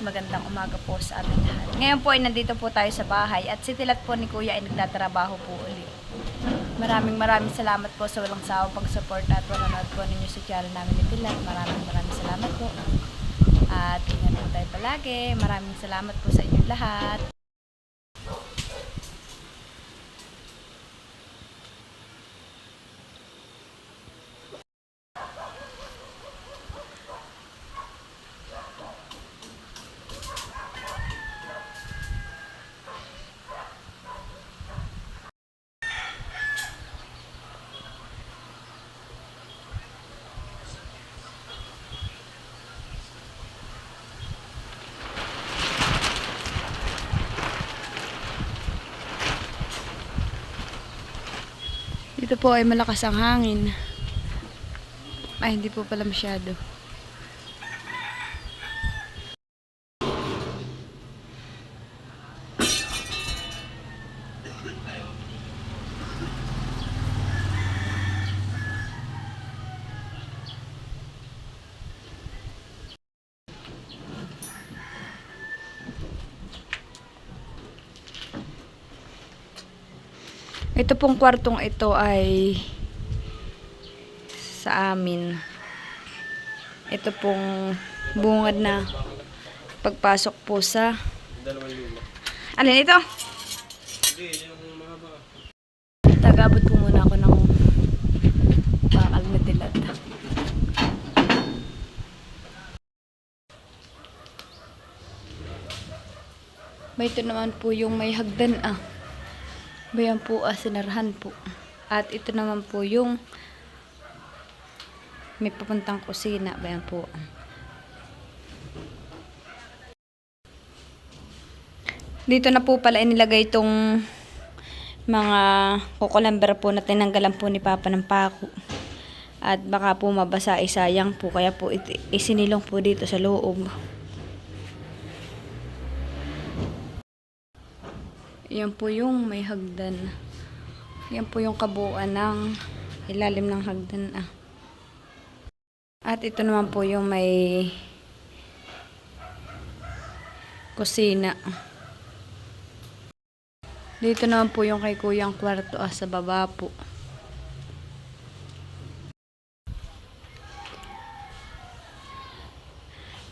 magandang umaga po sa ating lahat. Ngayon po ay nandito po tayo sa bahay at si Tilat po ni Kuya ay nagtatrabaho po ulit. Maraming salamat po sa walang sawang pag-support at panonood po ninyo sa channel namin ni Tilat. Maraming salamat po. At ingat po tayo palagi. Maraming salamat po sa inyong lahat. Dito po ay malakas ang hangin. Ay, hindi po pala masyado. Ito pong kwartong ito ay sa amin. Ito pong bungad na pagpasok po sa... Alin ito? Tagabot po muna ako ng bakal na Tilat. May ito naman po yung may hagdan Bayan po sinarahan po. At ito naman po yung may papuntang kusina. Bayan po. Dito na po pala inilagay itong mga kukulamber po na tinanggalan po ni Papa ng pako. At baka po mabasa sayang po. Kaya po isinilong po dito sa loob. Yan po yung may hagdan. Yan po yung kabuuan ng ilalim ng hagdan. At ito naman po yung may kusina. Dito naman po yung kay Kuyang kwarto sa baba po.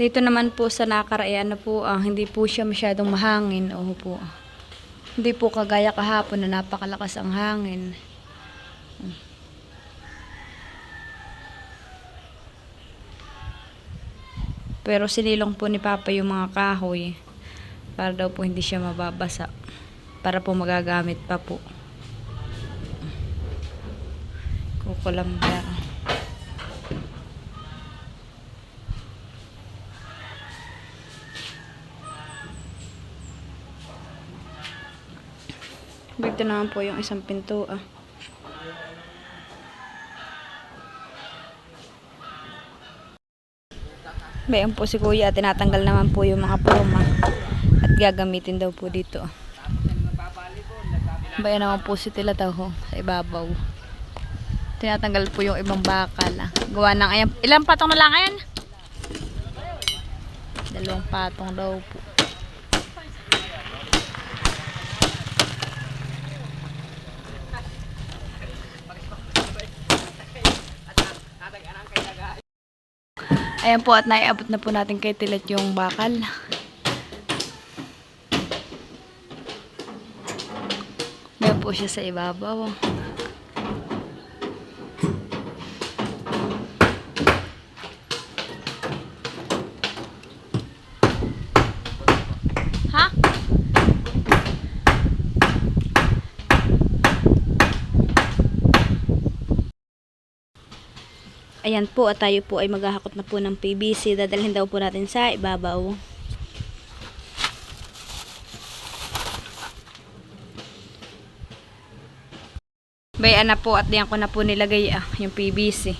Dito naman po sa nakaraan po, hindi po siya masyadong mahangin. Oo po. Hindi po kagaya kahapon na napakalakas ang hangin. Pero sinilong po ni Papa yung mga kahoy para daw po hindi siya mababasa. Para po magagamit pa po. Kukulamber. Dito naman po yung isang pinto. Bayan po si Kuya at tinatanggal naman po yung mga pluma at gagamitin daw po dito. Bayan naman po si Tilat sa ibabaw. Tinatanggal po yung ibang bakal. Gawa ng ayan. Ilang patong na lang ayan? 2 patong daw po. Ayan po at naiabot na po natin kay Tilat yung bakal. Ayan po siya sa ibabaw. Ha? Ayan po at tayo po ay maghahakot na po ng PVC. Dadalhin daw po natin sa ibabaw. Bayan na po at diyan ko na po nilagay yung PVC.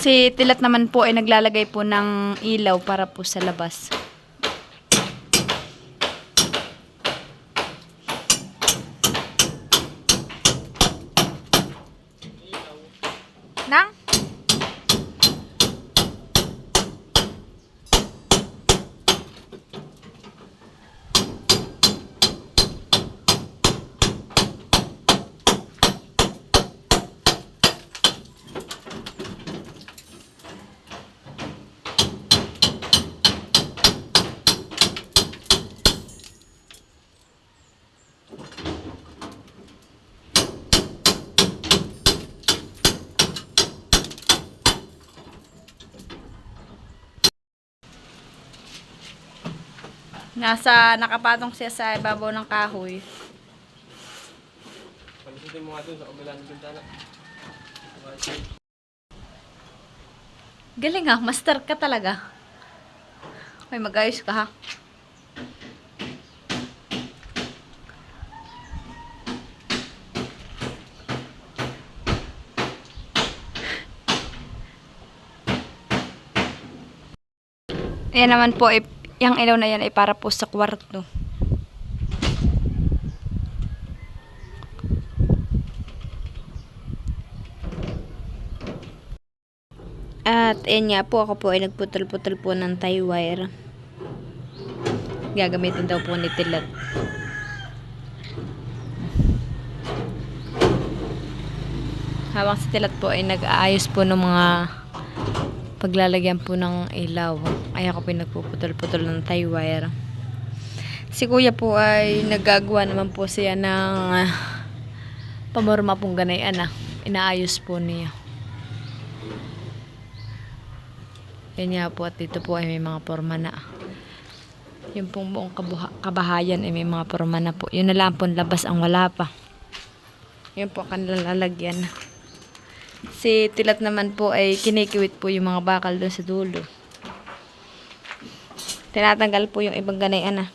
Si Tilat naman po ay naglalagay po ng ilaw para po sa labas. Nang? Nakapatong siya sa ibabaw ng kahoy. Palisutin mo nga dun sa kabilang bintana. Galing ah, master ka talaga. Okay, mag-ayos ka ha. Ayan naman po, yung ilaw na yan ay para po sa kwarto. At ayan nga po, ako po ay nagputol-putol po ng tie wire. Gagamitin daw po ni Tilat. Habang si Tilat po ay nag-aayos po ng mga paglalagyan po ng ilaw, ay ako po ay nagpuputol-putol ng tie wire. Si Kuya po ay naggagawa naman po siya ng pamorma pong ganayan. Inaayos po niya. Yan nga po, at dito po ay may mga forma na. Yung pong buong kabahayan ay may mga forma na po. Yun na lang po, labas ang wala pa. Yun po kanilang lalagyan. Si Tilat naman po ay kinikiwit po yung mga bakal doon sa dulo. Tinatanggal po yung ibang ganayan.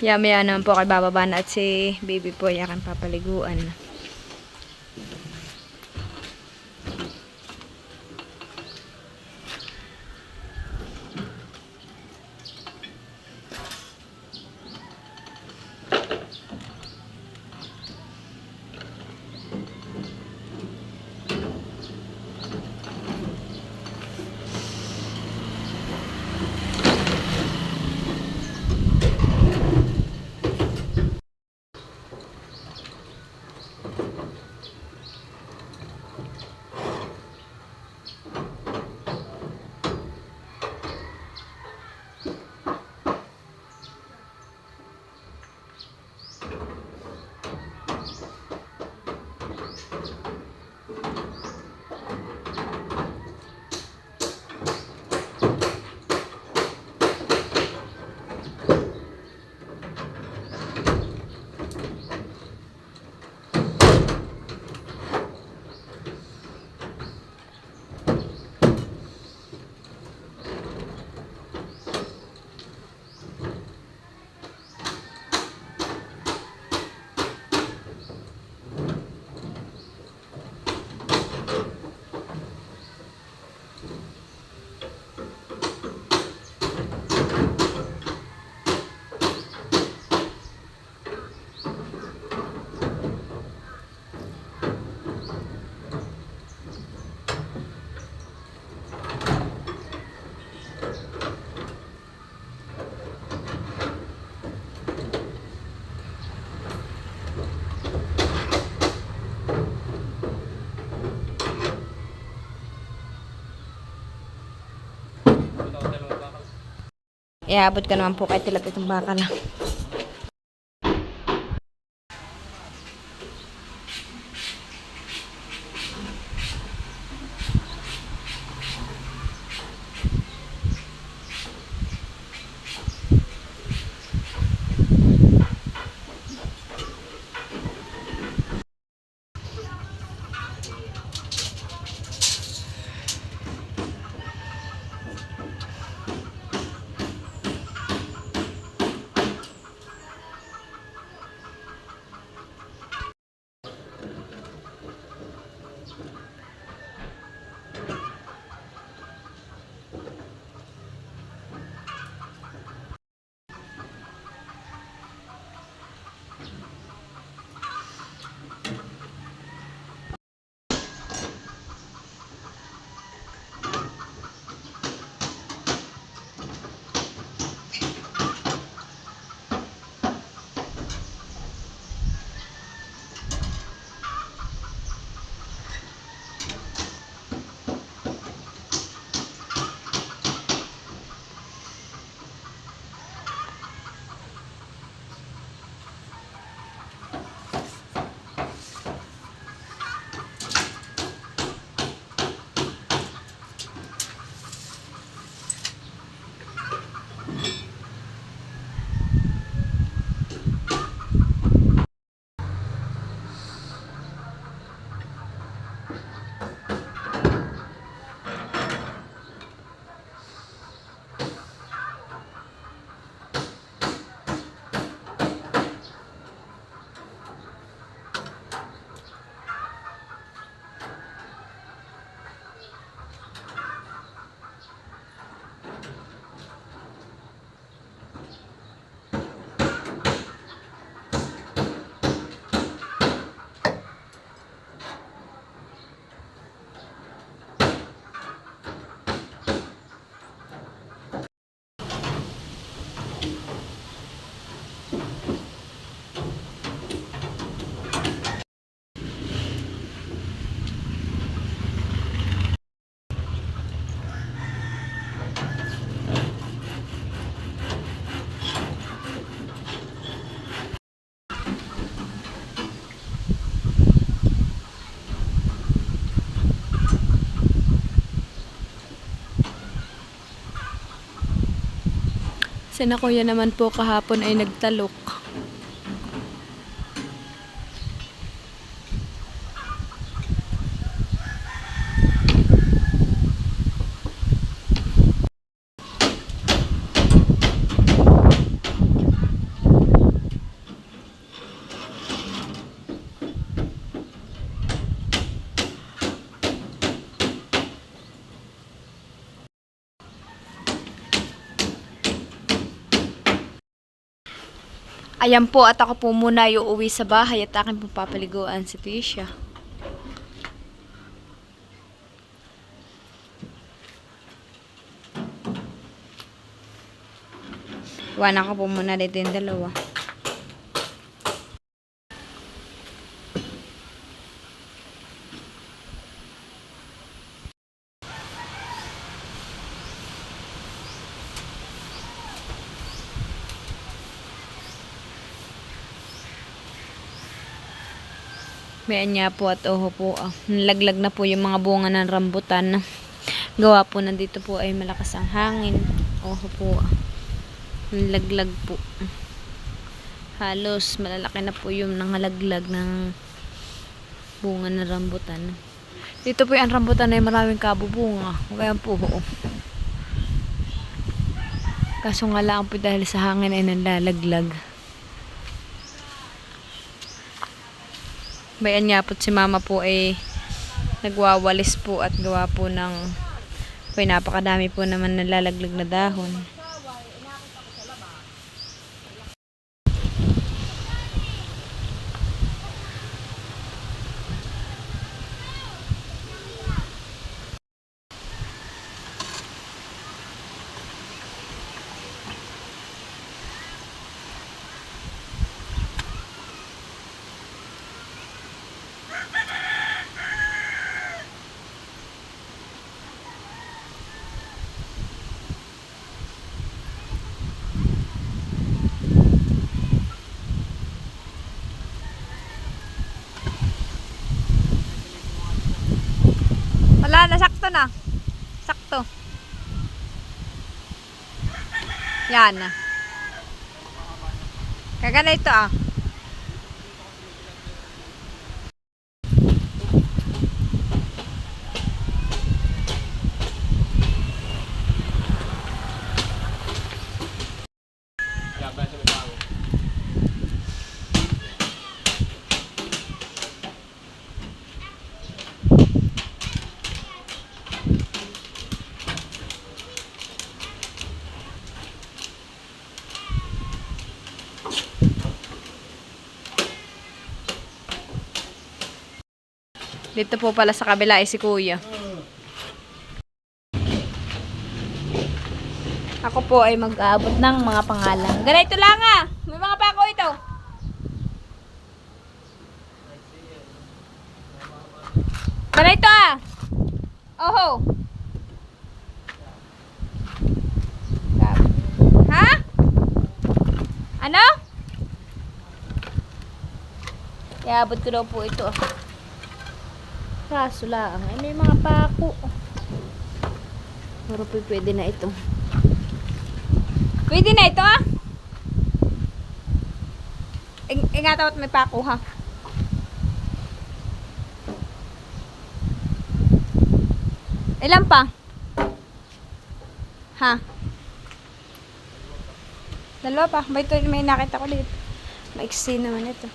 Maya naman po kay bababa na at si baby po ay aking papaliguan. Iabot ka naman po kay Tilat itong bakal. Sina kuya naman po kahapon ay nagtalok. Ayan po, at ako po muna yung uwi sa bahay at akin po papaliguan si Tisha. Iwanan ko po muna dito yung dalawa. Mayan niya po at oho po. Nalaglag na po yung mga bunga ng rambutan. Gawa po nandito po ay malakas ang hangin. Oho po. Nalaglag po. Halos malalaki na po yung nangalaglag ng bunga ng rambutan. Dito po yung rambutan ay maraming kabubunga. Kaya po ho. Kaso nga lang po dahil sa hangin ay nalalaglag. Bayan nga po si mama po ay nagwawalis po at gawa po ng napakadami po naman nalalaglag na dahon. Wala na, sakto na. Sakto. Yan. Kagana ito ah. Laban sa may bago. Dito po pala sa kabila ay si kuya. Ako po ay mag-aabot ng mga pangalan. Ganito lang ah. May mga pako ito. Ganito ah. Oho. Ha? Ano? Iabot ko daw po ito. Kaso lang. Ay, may mga pako. Pero pwede na ito. Pwede na ito ah. Ingatan at may pako ha. Ilan pa? Ha? Dalawa pa. Ba ito may nakita ko dito. Maiksi naman ito.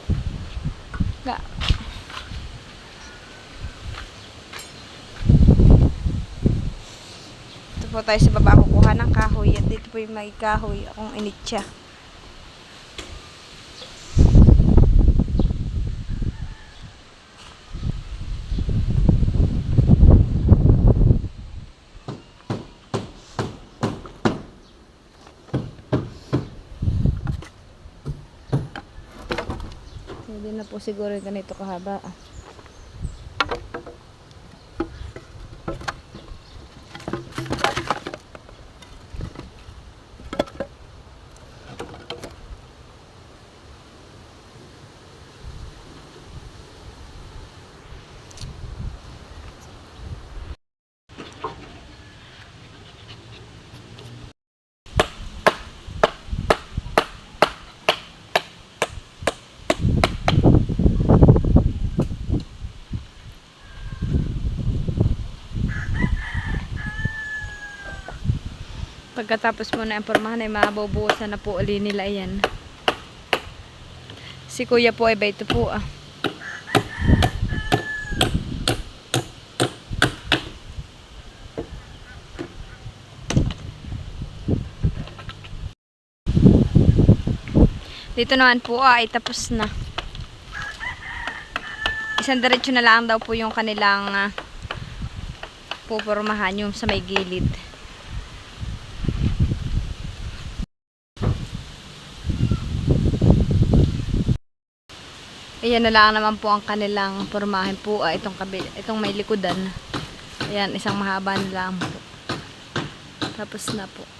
Ga. Ito po tayo sa baba kukuha ng kahoy. At dito po yung may kahoy akong initya. Hindi na po siguro ganito kahaba. Pagkatapos mo na impormahan ay mabubuhusan na po uli nila yan. Si kuya po ay baito po ah. Dito naman po ay tapos na. Isang diretso na lang daw po yung kanilang pupormahan yung sa may gilid. Ayan na lang naman po ang kanilang pormahan po. Itong may likodan. Ayan, isang mahaba na lang po. Tapos na po.